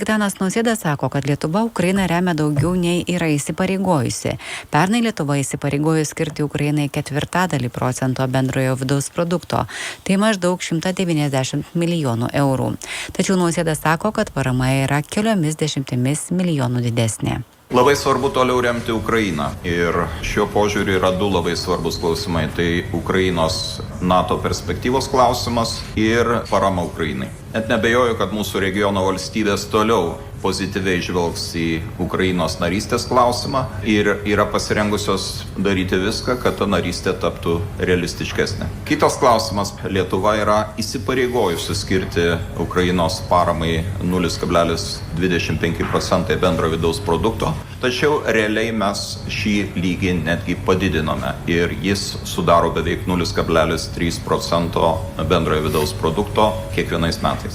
Gitanas Nausėda sako, kad Lietuva Ukrainą remia daugiau nei yra įsipareigojusi. Pernai Lietuva įsipareigojo skirti Ukrainai 0,4% bendrojo vidaus produkto, tai maždaug 190 milijonų eurų. Tačiau Nausėda sako, kad parama yra keliomis dešimtimis milijonų didesnė. Labai svarbu toliau remti Ukrainą ir šiuo požiūriu yra du labai svarbus klausimai. Tai Ukrainos NATO perspektyvos klausimas ir parama Ukrainai. Net nebejoju, kad mūsų regiono valstybės toliau pozityviai žvelgs į Ukrainos narystės klausimą ir yra pasirengusios daryti viską, kad ta narystė taptų realistiškesnė. Kitas klausimas. Lietuva yra įsipareigojusi skirti Ukrainos paramai 0,25% bendro vidaus produkto, tačiau realiai mes šį lygį netgi padidinome ir jis sudaro beveik 0,3% bendrojo vidaus produkto kiekvienais metais.